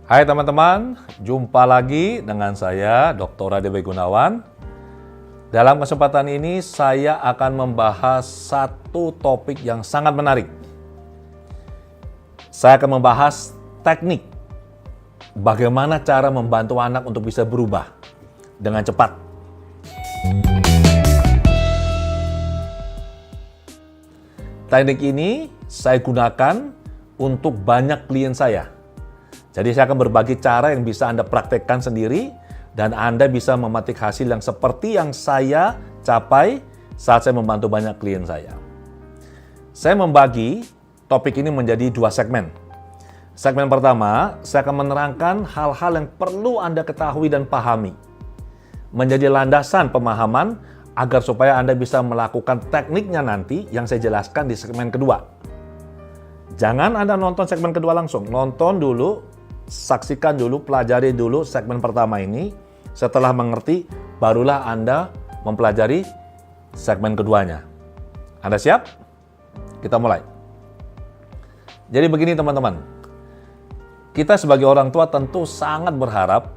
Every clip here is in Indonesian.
Hai teman-teman, jumpa lagi dengan saya Dr. Adewe Gunawan. Dalam kesempatan ini saya akan membahas satu topik yang sangat menarik. Saya akan membahas teknik bagaimana cara membantu anak untuk bisa berubah dengan cepat. Teknik ini saya gunakan untuk banyak klien saya. Jadi saya akan berbagi cara yang bisa Anda praktekkan sendiri dan Anda bisa memetik hasil yang seperti yang saya capai saat saya membantu banyak klien saya. Saya membagi topik ini menjadi dua segmen. Segmen pertama, saya akan menerangkan hal-hal yang perlu Anda ketahui dan pahami. Menjadi landasan pemahaman agar supaya Anda bisa melakukan tekniknya nanti yang saya jelaskan di segmen kedua. Jangan Anda nonton segmen kedua langsung, nonton dulu, saksikan dulu, pelajari dulu segmen pertama ini. Setelah mengerti, barulah Anda mempelajari segmen keduanya. Anda siap? Kita mulai. Jadi begini teman-teman, kita sebagai orang tua tentu sangat berharap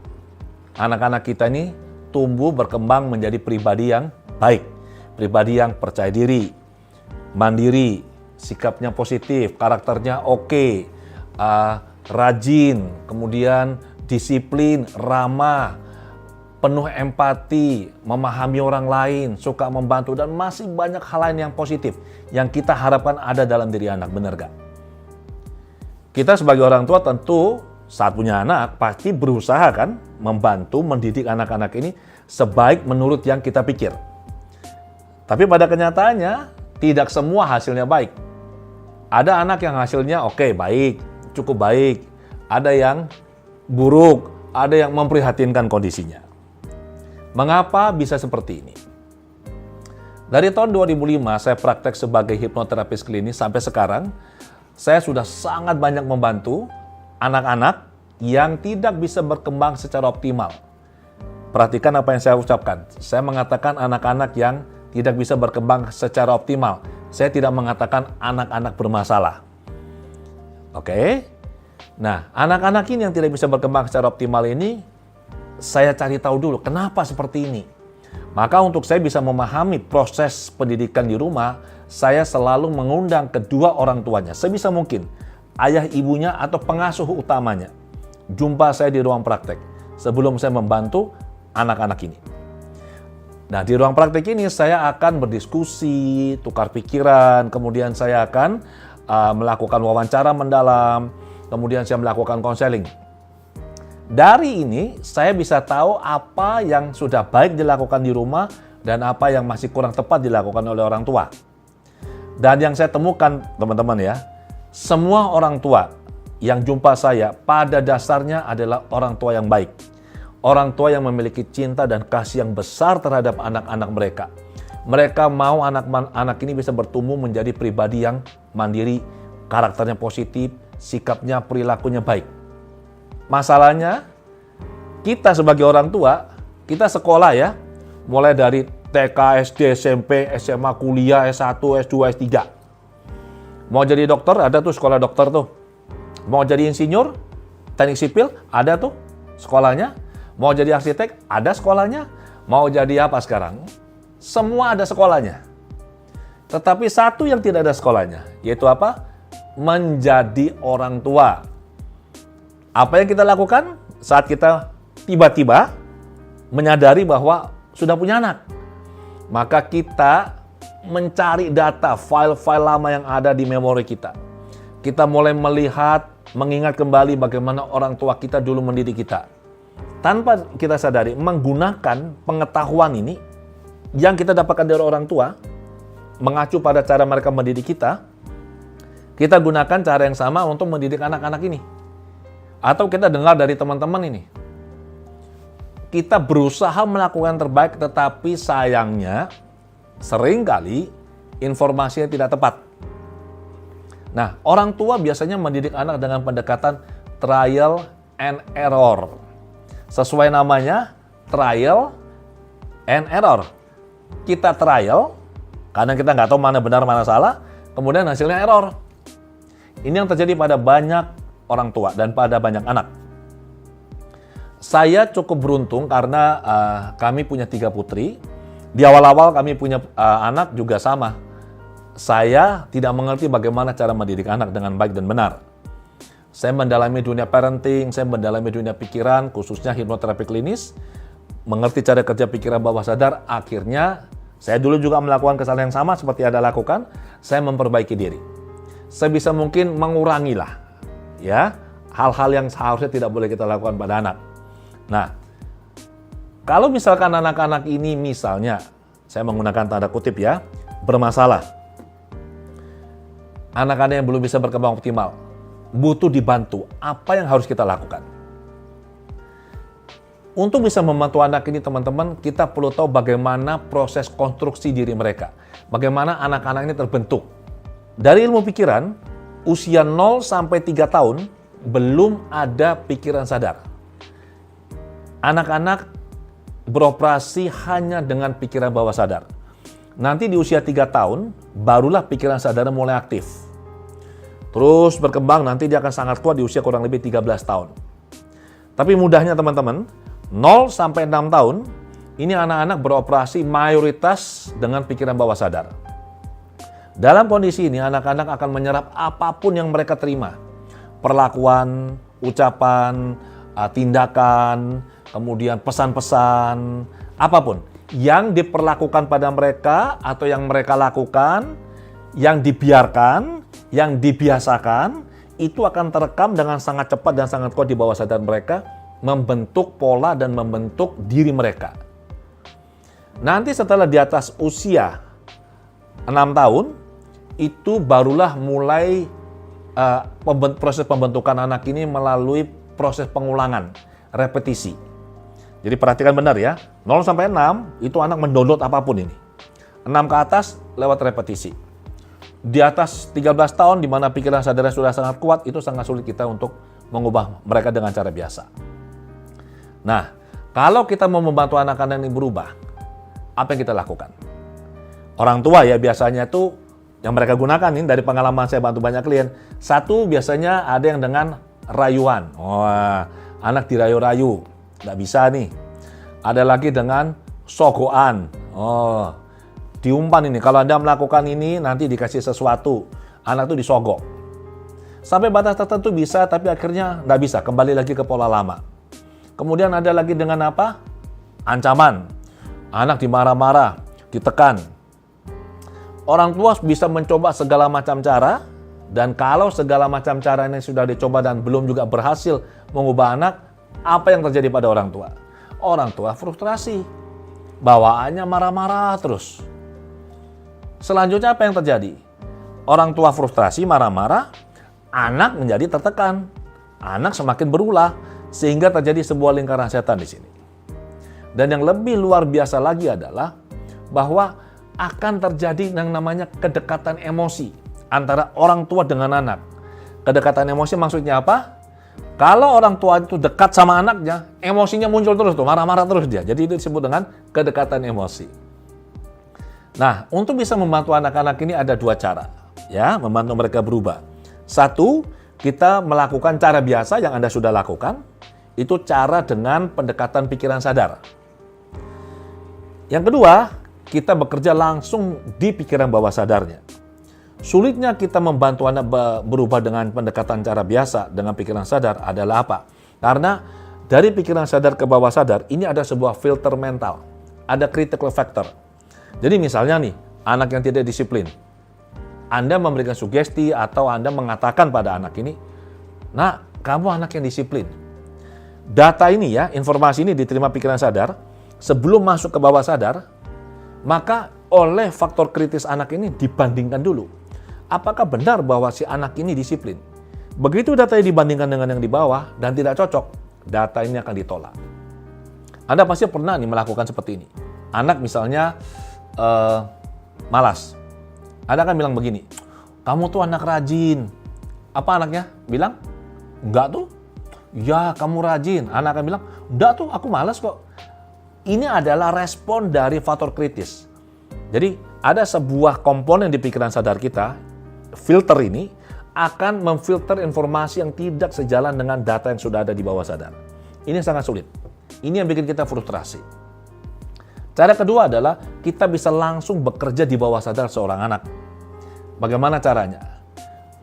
anak-anak kita ini tumbuh berkembang menjadi pribadi yang baik, pribadi yang percaya diri, mandiri, sikapnya positif, karakternya oke, rajin, kemudian disiplin, ramah, penuh empati, memahami orang lain, suka membantu, dan masih banyak hal lain yang positif yang kita harapkan ada dalam diri anak, benar gak? Kita sebagai orang tua tentu saat punya anak pasti berusaha kan membantu mendidik anak-anak ini sebaik menurut yang kita pikir. Tapi pada kenyataannya tidak semua hasilnya baik. Ada anak yang hasilnya oke, baik, cukup baik, ada yang buruk, ada yang memprihatinkan kondisinya. Mengapa bisa seperti ini? Dari tahun 2005 saya praktek sebagai hipnoterapis klinis sampai sekarang, saya sudah sangat banyak membantu anak-anak yang tidak bisa berkembang secara optimal. Perhatikan apa yang saya ucapkan. Saya mengatakan anak-anak yang tidak bisa berkembang secara optimal. Saya tidak mengatakan anak-anak bermasalah. Oke? Nah, anak-anak ini yang tidak bisa berkembang secara optimal ini, saya cari tahu dulu kenapa seperti ini. Maka untuk saya bisa memahami proses pendidikan di rumah, saya selalu mengundang kedua orang tuanya, sebisa mungkin, ayah ibunya atau pengasuh utamanya. Jumpa saya di ruang praktek sebelum saya membantu anak-anak ini. Nah, di ruang praktek ini saya akan berdiskusi, tukar pikiran, kemudian saya akan melakukan wawancara mendalam, kemudian saya melakukan konseling. Dari ini saya bisa tahu apa yang sudah baik dilakukan di rumah dan apa yang masih kurang tepat dilakukan oleh orang tua. Dan yang saya temukan teman-teman ya, semua orang tua yang jumpa saya pada dasarnya adalah orang tua yang baik. Orang tua yang memiliki cinta dan kasih yang besar terhadap anak-anak mereka. Mereka mau anak-anak ini bisa bertumbuh menjadi pribadi yang mandiri, karakternya positif, sikapnya, perilakunya baik. Masalahnya, kita sebagai orang tua, kita sekolah ya, mulai dari TK, SD, SMP, SMA, kuliah, S1, S2, S3. Mau jadi dokter, ada tuh sekolah dokter tuh. Mau jadi insinyur, teknik sipil, ada tuh sekolahnya. Mau jadi arsitek, ada sekolahnya. Mau jadi apa sekarang? Semua ada sekolahnya. Tetapi satu yang tidak ada sekolahnya, yaitu apa? Menjadi orang tua. Apa yang kita lakukan saat kita tiba-tiba menyadari bahwa sudah punya anak? Maka kita mencari data, file-file lama yang ada di memori kita. Kita mulai melihat, mengingat kembali bagaimana orang tua kita dulu mendidik kita. Tanpa kita sadari, menggunakan pengetahuan ini yang kita dapatkan dari orang tua, mengacu pada cara mereka mendidik kita gunakan cara yang sama untuk mendidik anak-anak ini. Atau kita dengar dari teman-teman ini. Kita berusaha melakukan yang terbaik, tetapi sayangnya seringkali informasinya tidak tepat. Nah, orang tua biasanya mendidik anak dengan pendekatan trial and error. Sesuai namanya, trial and error. Kita trial, karena kita nggak tahu mana benar mana salah, kemudian hasilnya error. Ini yang terjadi pada banyak orang tua dan pada banyak anak. Saya cukup beruntung karena kami punya 3 putri. Di awal-awal kami punya anak juga sama. Saya tidak mengerti bagaimana cara mendidik anak dengan baik dan benar. Saya mendalami dunia parenting, saya mendalami dunia pikiran, khususnya hipnoterapi klinis, mengerti cara kerja pikiran bawah sadar. Akhirnya saya dulu juga melakukan kesalahan yang sama seperti Anda lakukan. Saya memperbaiki diri. Sebisa mungkin mengurangilah ya hal-hal yang seharusnya tidak boleh kita lakukan pada anak. Nah, kalau misalkan anak-anak ini misalnya, saya menggunakan tanda kutip ya, bermasalah. Anak-anak yang belum bisa berkembang optimal, butuh dibantu. Apa yang harus kita lakukan? Untuk bisa membantu anak ini teman-teman, kita perlu tahu bagaimana proses konstruksi diri mereka. Bagaimana anak-anak ini terbentuk. Dari ilmu pikiran, usia 0 sampai 3 tahun belum ada pikiran sadar. Anak-anak beroperasi hanya dengan pikiran bawah sadar. Nanti di usia 3 tahun, barulah pikiran sadar mulai aktif. Terus berkembang, nanti dia akan sangat kuat di usia kurang lebih 13 tahun. Tapi mudahnya teman-teman, 0 sampai 6 tahun, ini anak-anak beroperasi mayoritas dengan pikiran bawah sadar. Dalam kondisi ini, anak-anak akan menyerap apapun yang mereka terima. Perlakuan, ucapan, tindakan, kemudian pesan-pesan, apapun. Yang diperlakukan pada mereka atau yang mereka lakukan, yang dibiarkan, yang dibiasakan, itu akan terekam dengan sangat cepat dan sangat kuat di bawah sadar mereka, membentuk pola dan membentuk diri mereka. Nanti setelah di atas usia 6 tahun, itu barulah mulai proses pembentukan anak ini melalui proses pengulangan, repetisi. Jadi perhatikan benar ya, 0 sampai 6 itu anak mendownload apapun ini. 6 ke atas lewat repetisi. Di atas 13 tahun di mana pikiran sadarnya sudah sangat kuat, itu sangat sulit kita untuk mengubah mereka dengan cara biasa. Nah, kalau kita mau membantu anak-anak ini berubah, apa yang kita lakukan? Orang tua ya biasanya tuh yang mereka gunakan ini dari pengalaman saya bantu banyak klien. Satu biasanya ada yang dengan rayuan. Wah, anak dirayu-rayu, nggak bisa nih. Ada lagi dengan sogoan. Oh, diumpan ini. Kalau Anda melakukan ini nanti dikasih sesuatu. Anak tuh disogok. Sampai batas tertentu bisa, tapi akhirnya nggak bisa. Kembali lagi ke pola lama. Kemudian ada lagi dengan apa? Ancaman. Anak dimarah-marah, ditekan. Orang tua bisa mencoba segala macam cara, dan kalau segala macam cara ini sudah dicoba dan belum juga berhasil mengubah anak, apa yang terjadi pada orang tua? Orang tua frustrasi. Bawaannya marah-marah terus. Selanjutnya apa yang terjadi? Orang tua frustrasi, marah-marah, anak menjadi tertekan. Anak semakin berulah. Sehingga terjadi sebuah lingkaran setan di sini. Dan yang lebih luar biasa lagi adalah bahwa akan terjadi yang namanya kedekatan emosi antara orang tua dengan anak. Kedekatan emosi maksudnya apa? Kalau orang tua itu dekat sama anaknya, emosinya muncul terus tuh, marah-marah terus dia. Jadi itu disebut dengan kedekatan emosi. Nah, untuk bisa membantu anak-anak ini ada 2 cara, ya, membantu mereka berubah. 1, kita melakukan cara biasa yang Anda sudah lakukan. Itu cara dengan pendekatan pikiran sadar. Yang kedua, kita bekerja langsung di pikiran bawah sadarnya. Sulitnya kita membantu anak berubah dengan pendekatan cara biasa dengan pikiran sadar adalah apa? Karena dari pikiran sadar ke bawah sadar, ini ada sebuah filter mental. Ada critical factor. Jadi misalnya nih, anak yang tidak disiplin. Anda memberikan sugesti atau Anda mengatakan pada anak ini, "Nak, kamu anak yang disiplin." Data ini ya, informasi ini diterima pikiran sadar, sebelum masuk ke bawah sadar, maka oleh faktor kritis anak ini dibandingkan dulu. Apakah benar bahwa si anak ini disiplin? Begitu datanya dibandingkan dengan yang di bawah dan tidak cocok, data ini akan ditolak. Anda pasti pernah nih melakukan seperti ini. Anak misalnya malas. Anda akan bilang begini, "Kamu tuh anak rajin." Apa anaknya bilang? "Enggak tuh." "Ya, kamu rajin." Anak akan bilang, "Enggak tuh, aku malas kok." Ini adalah respon dari faktor kritis. Jadi, ada sebuah komponen di pikiran sadar kita, filter ini, akan memfilter informasi yang tidak sejalan dengan data yang sudah ada di bawah sadar. Ini sangat sulit. Ini yang bikin kita frustrasi. Cara kedua adalah kita bisa langsung bekerja di bawah sadar seorang anak. Bagaimana caranya?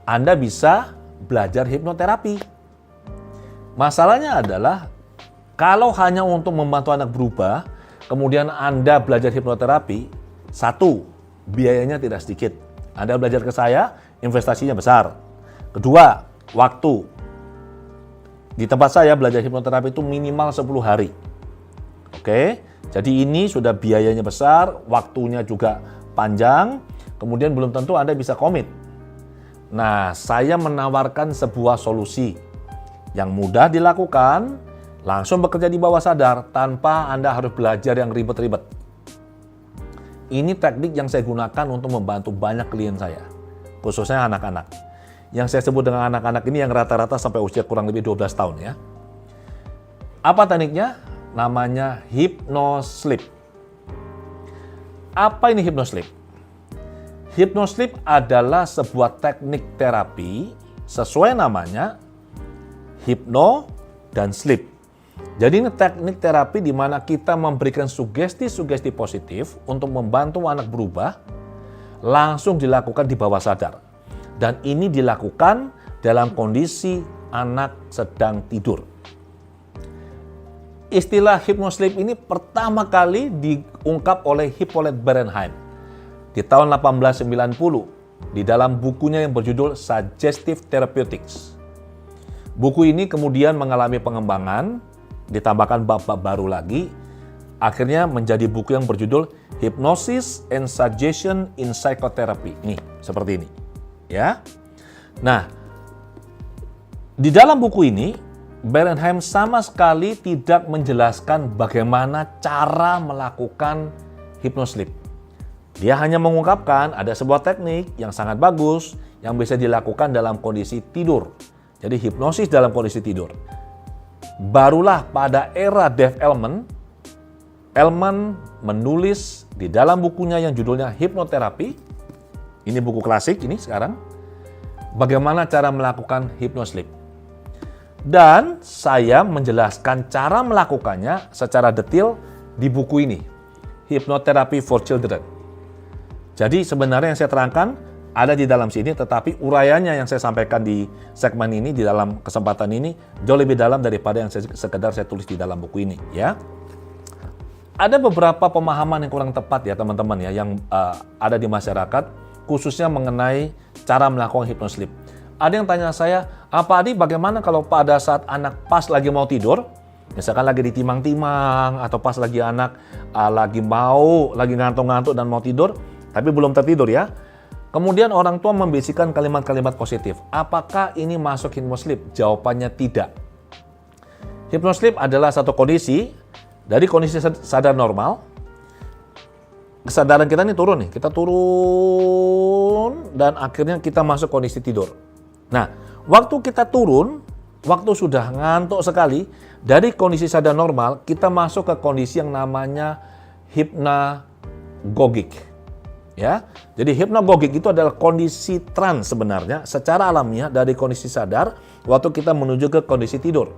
Anda bisa belajar hipnoterapi. Masalahnya adalah kalau hanya untuk membantu anak berubah, kemudian Anda belajar hipnoterapi, satu, biayanya tidak sedikit. Anda belajar ke saya, investasinya besar. Kedua, waktu. Di tempat saya belajar hipnoterapi itu minimal 10 hari. Oke, jadi ini sudah biayanya besar, waktunya juga panjang, kemudian belum tentu Anda bisa komit. Nah, saya menawarkan sebuah solusi yang mudah dilakukan, langsung bekerja di bawah sadar tanpa Anda harus belajar yang ribet-ribet. Ini teknik yang saya gunakan untuk membantu banyak klien saya, khususnya anak-anak. Yang saya sebut dengan anak-anak ini yang rata-rata sampai usia kurang lebih 12 tahun ya. Apa tekniknya? Namanya HypnoSleep. Apa ini HypnoSleep? HypnoSleep adalah sebuah teknik terapi sesuai namanya Hypno dan Sleep. Jadi ini teknik terapi di mana kita memberikan sugesti-sugesti positif untuk membantu anak berubah, langsung dilakukan di bawah sadar. Dan ini dilakukan dalam kondisi anak sedang tidur. Istilah HypnoSleep ini pertama kali diungkap oleh Hippolyte Bernheim di tahun 1890 di dalam bukunya yang berjudul Suggestive Therapeutics. Buku ini kemudian mengalami pengembangan, ditambahkan bab-bab baru lagi, akhirnya menjadi buku yang berjudul Hypnosis and Suggestion in Psychotherapy. Nih, seperti ini. Ya. Nah, di dalam buku ini Bernheim sama sekali tidak menjelaskan bagaimana cara melakukan HypnoSleep. Dia hanya mengungkapkan ada sebuah teknik yang sangat bagus yang bisa dilakukan dalam kondisi tidur. Jadi hipnosis dalam kondisi tidur. Barulah pada era Dave Elman menulis di dalam bukunya yang judulnya Hipnoterapi. Ini buku klasik ini sekarang. Bagaimana cara melakukan HypnoSleep. Dan saya menjelaskan cara melakukannya secara detail di buku ini. Hypnotherapy for Children. Jadi sebenarnya yang saya terangkan ada di dalam sini, tetapi uraiannya yang saya sampaikan di segmen ini, di dalam kesempatan ini, jauh lebih dalam daripada yang sekedar saya tulis di dalam buku ini. Ya. Ada beberapa pemahaman yang kurang tepat ya teman-teman ya, yang ada di masyarakat, khususnya mengenai cara melakukan HypnoSleep. Ada yang tanya saya, Pak Adi bagaimana kalau pada saat anak pas lagi mau tidur, misalkan lagi ditimang-timang, atau pas lagi anak lagi ngantuk-ngantuk dan mau tidur, tapi belum tertidur ya. Kemudian orang tua membisikkan kalimat-kalimat positif. Apakah ini masuk HypnoSleep? Jawabannya tidak. HypnoSleep adalah satu kondisi, dari kondisi sadar normal, kesadaran kita ini turun nih, kita turun dan akhirnya kita masuk kondisi tidur. Nah, waktu kita turun, waktu sudah ngantuk sekali, dari kondisi sadar normal kita masuk ke kondisi yang namanya hypnagogic. Ya, jadi hypnagogic itu adalah kondisi trans sebenarnya secara alamiah dari kondisi sadar waktu kita menuju ke kondisi tidur.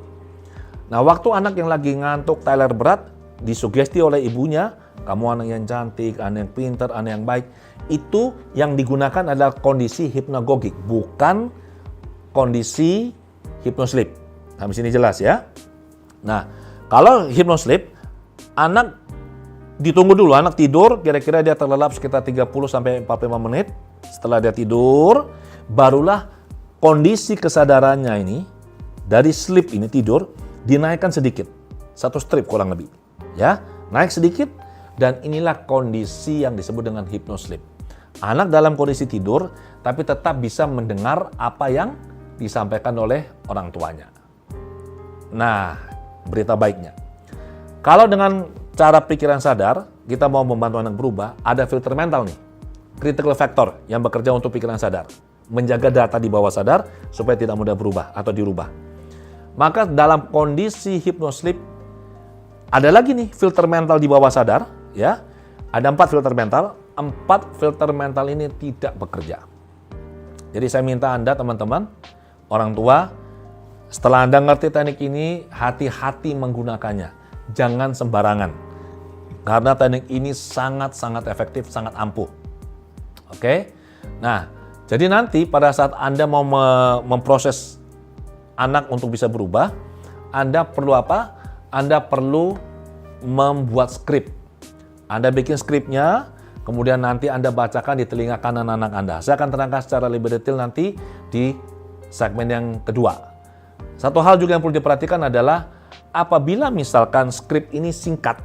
Nah, waktu anak yang lagi ngantuk, tiler berat, disugesti oleh ibunya, kamu anak yang cantik, anak yang pintar, anak yang baik. Itu yang digunakan adalah kondisi hypnagogic, bukan kondisi HypnoSleep. Habis ini jelas ya. Nah, kalau HypnoSleep, anak ditunggu dulu, anak tidur, kira-kira dia terlelap sekitar 30-45 menit. Setelah dia tidur, barulah kondisi kesadarannya ini, dari sleep ini tidur, dinaikkan sedikit. 1 strip kurang lebih. Ya, naik sedikit. Dan inilah kondisi yang disebut dengan HypnoSleep. Anak dalam kondisi tidur, tapi tetap bisa mendengar apa yang disampaikan oleh orang tuanya. Nah, berita baiknya. Kalau dengan cara pikiran sadar, kita mau membantu anak berubah, ada filter mental nih. Critical factor yang bekerja untuk pikiran sadar. Menjaga data di bawah sadar supaya tidak mudah berubah atau dirubah. Maka dalam kondisi HypnoSleep, ada lagi nih filter mental di bawah sadar. Ya, ada 4 filter mental. 4 filter mental ini tidak bekerja. Jadi saya minta Anda teman-teman, orang tua, setelah Anda ngerti teknik ini, hati-hati menggunakannya. jangan sembarangan. Karena teknik ini sangat-sangat efektif, sangat ampuh. Oke? Nah, jadi nanti pada saat Anda mau memproses anak untuk bisa berubah, Anda perlu apa? Anda perlu membuat skrip. Anda bikin skripnya, kemudian nanti Anda bacakan di telinga kanan anak Anda. Saya akan terangkan secara lebih detail nanti di segmen yang kedua. Satu hal juga yang perlu diperhatikan adalah apabila misalkan skrip ini singkat,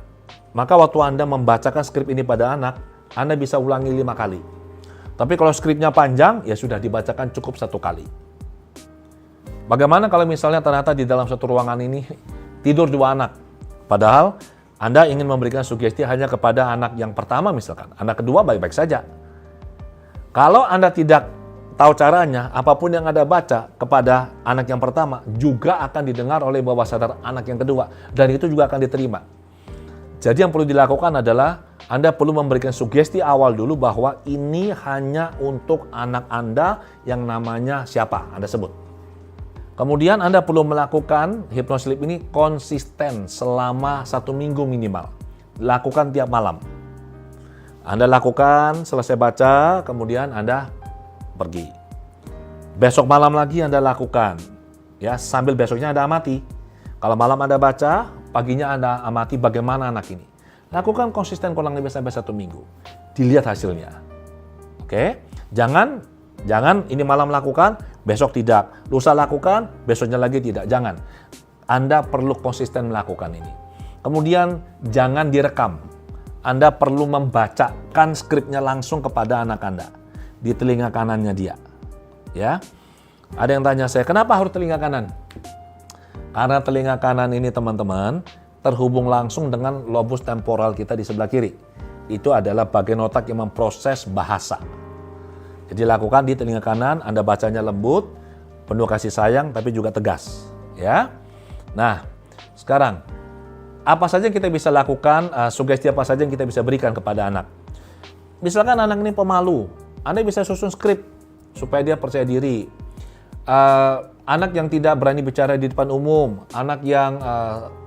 maka waktu Anda membacakan skrip ini pada anak, Anda bisa ulangi 5 kali. Tapi kalau skripnya panjang, ya sudah dibacakan cukup 1 kali. Bagaimana kalau misalnya ternyata di dalam satu ruangan ini tidur 2 anak, padahal Anda ingin memberikan sugesti hanya kepada anak yang pertama misalkan, anak kedua baik-baik saja. Kalau Anda tidak tahu caranya, apapun yang Anda baca kepada anak yang pertama juga akan didengar oleh bawah sadar anak yang kedua, dan itu juga akan diterima. Jadi yang perlu dilakukan adalah Anda perlu memberikan sugesti awal dulu bahwa ini hanya untuk anak Anda yang namanya siapa, Anda sebut. Kemudian Anda perlu melakukan hypnosleep ini konsisten selama 1 minggu minimal. Lakukan tiap malam. Anda lakukan, selesai baca, kemudian Anda pergi. Besok malam lagi Anda lakukan. Ya, sambil besoknya Anda amati. Kalau malam Anda baca, paginya Anda amati bagaimana anak ini. Lakukan konsisten kurang lebih sampai 1 minggu. Dilihat hasilnya. Oke? Jangan ini malam lakukan, besok tidak. Lusa lakukan, besoknya lagi tidak. Jangan. Anda perlu konsisten melakukan ini. Kemudian jangan direkam. Anda perlu membacakan skripnya langsung kepada anak Anda di telinga kanannya dia. Ya. Ada yang tanya saya, kenapa harus telinga kanan? Karena telinga kanan ini teman-teman terhubung langsung dengan lobus temporal kita di sebelah kiri. Itu adalah bagian otak yang memproses bahasa. Jadi lakukan di telinga kanan, Anda bacanya lembut, penuh kasih sayang, tapi juga tegas. Ya. Nah, sekarang apa saja yang kita bisa lakukan, sugesti apa saja yang kita bisa berikan kepada anak. Misalkan anak ini pemalu, Anda bisa susun skrip supaya dia percaya diri. Anak yang tidak berani bicara di depan umum, anak yang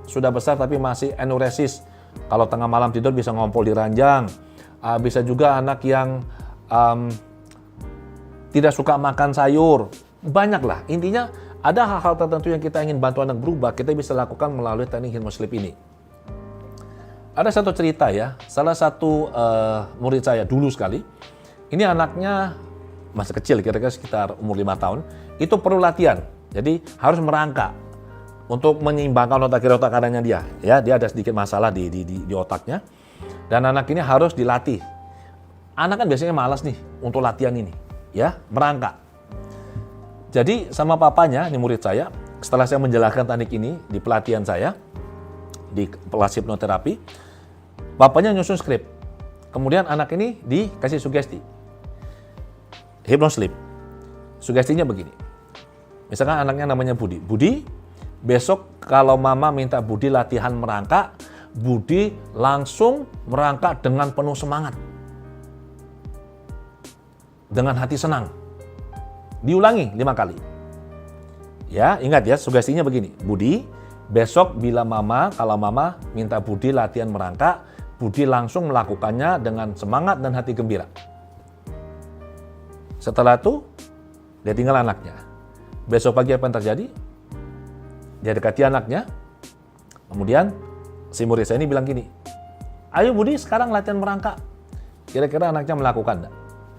sudah besar tapi masih enuresis, kalau tengah malam tidur bisa ngompol di ranjang. Bisa juga anak yang tidak suka makan sayur. Banyaklah. Intinya ada hal-hal tertentu yang kita ingin bantu anak berubah, kita bisa lakukan melalui teknik hypnosleep ini. Ada satu cerita ya, salah satu murid saya dulu sekali, ini anaknya masih kecil, kira-kira sekitar umur 5 tahun, itu perlu latihan. Jadi harus merangkak untuk menyeimbangkan otak kiri otak kanannya dia. Ya, dia ada sedikit masalah di otaknya. Dan anak ini harus dilatih. Anak kan biasanya malas nih untuk latihan ini, ya, merangkak. Jadi sama papanya, ini murid saya, setelah saya menjelaskan teknik ini di pelatihan saya, di kelas hipnoterapi, bapaknya nyusun skrip. Kemudian anak ini dikasih sugesti. Hypnosleep. Sugestinya begini. Misalkan anaknya namanya Budi. Budi, besok kalau mama minta Budi latihan merangkak, Budi langsung merangkak dengan penuh semangat. Dengan hati senang. Diulangi 5 kali. Ya, ingat ya, sugestinya begini. Budi, besok kalau mama minta Budi latihan merangkak, Budi langsung melakukannya dengan semangat dan hati gembira. Setelah itu, dia tinggal anaknya. Besok pagi apa yang terjadi? Dia dekati anaknya. Kemudian, si murid saya ini bilang gini, ayo Budi sekarang latihan merangkak. Kira-kira anaknya melakukan enggak?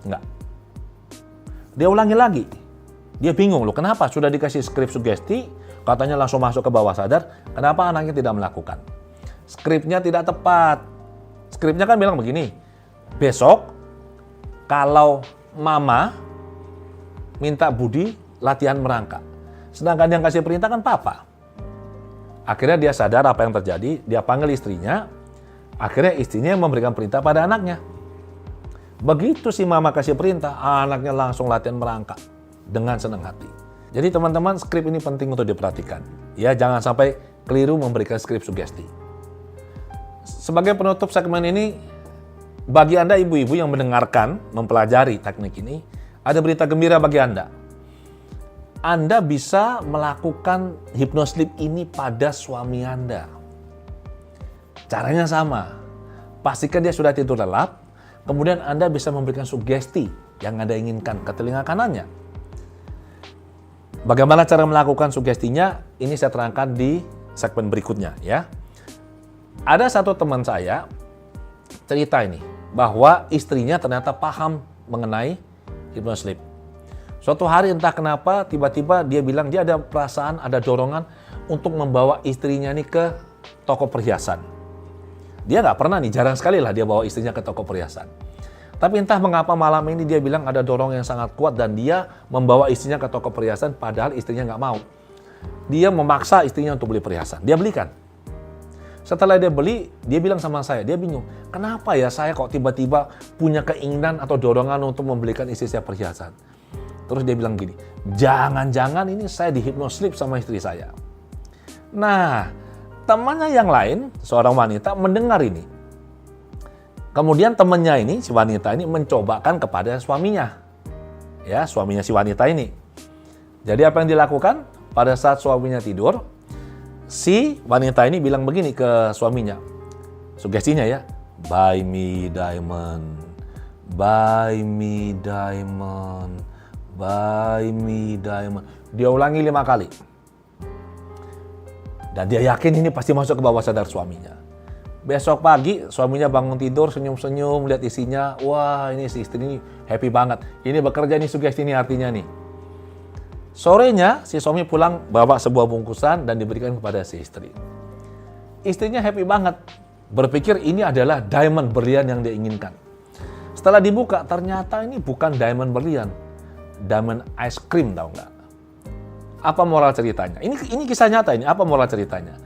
Enggak. Dia ulangi lagi. Dia bingung loh, kenapa sudah dikasih skrip sugesti, katanya langsung masuk ke bawah sadar, kenapa anaknya tidak melakukan? Skripnya tidak tepat. Skripnya kan bilang begini, besok kalau mama minta Budi latihan merangkak. Sedangkan yang kasih perintah kan papa. Akhirnya dia sadar apa yang terjadi, dia panggil istrinya, akhirnya istrinya memberikan perintah pada anaknya. Begitu si mama kasih perintah, anaknya langsung latihan merangkak dengan senang hati. Jadi teman-teman, skrip ini penting untuk diperhatikan. Ya, jangan sampai keliru memberikan skrip sugesti. Sebagai penutup segmen ini, bagi Anda ibu-ibu yang mendengarkan, mempelajari teknik ini, ada berita gembira bagi Anda. Anda bisa melakukan hypnosleep ini pada suami Anda. Caranya sama. Pastikan dia sudah tidur lelap, kemudian Anda bisa memberikan sugesti yang Anda inginkan ke telinga kanannya. Bagaimana cara melakukan sugestinya? Ini saya terangkan di segmen berikutnya ya. Ada satu teman saya cerita ini, bahwa istrinya ternyata paham mengenai hypnosleep. Suatu hari entah kenapa tiba-tiba dia bilang dia ada perasaan, ada dorongan untuk membawa istrinya ini ke toko perhiasan. Dia nggak pernah nih, jarang sekali lah dia bawa istrinya ke toko perhiasan. Tapi entah mengapa malam ini dia bilang ada dorongan yang sangat kuat dan dia membawa istrinya ke toko perhiasan padahal istrinya nggak mau. Dia memaksa istrinya untuk beli perhiasan. Dia belikan. Setelah dia beli, dia bilang sama saya, dia bingung. Kenapa ya saya kok tiba-tiba punya keinginan atau dorongan untuk membelikan istri saya perhiasan? Terus dia bilang gini, jangan-jangan ini saya dihipnosleep sama istri saya. Nah, temannya yang lain, seorang wanita mendengar ini. Kemudian temannya ini, si wanita ini mencobakan kepada suaminya. Ya, suaminya si wanita ini. Jadi apa yang dilakukan? Pada saat suaminya tidur, si wanita ini bilang begini ke suaminya. Sugestinya ya, buy me diamond, buy me diamond, buy me diamond. Dia ulangi 5 kali. Dan dia yakin ini pasti masuk ke bawah sadar suaminya. Besok pagi suaminya bangun tidur senyum-senyum lihat isinya. Wah, ini si istri ini happy banget. Ini bekerja nih sugesti ini artinya nih. Sorenya si suami pulang bawa sebuah bungkusan dan diberikan kepada si istri. Istrinya happy banget. Berpikir ini adalah diamond berlian yang dia inginkan. Setelah dibuka ternyata ini bukan diamond berlian. Diamond ice cream, tahu nggak? Apa moral ceritanya? Ini kisah nyata ini. Apa moral ceritanya?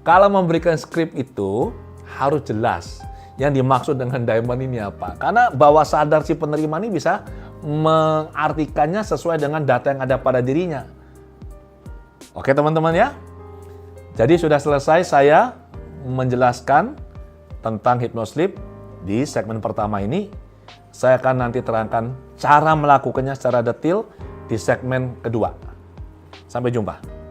Kalau memberikan skrip itu harus jelas yang dimaksud dengan diamond ini apa. Karena bawah sadar si penerima ini bisa mengartikannya sesuai dengan data yang ada pada dirinya. Oke teman-teman ya. Jadi sudah selesai saya menjelaskan tentang hypnosleep di segmen pertama ini. Saya akan nanti terangkan cara melakukannya secara detail di segmen kedua. Sampai jumpa.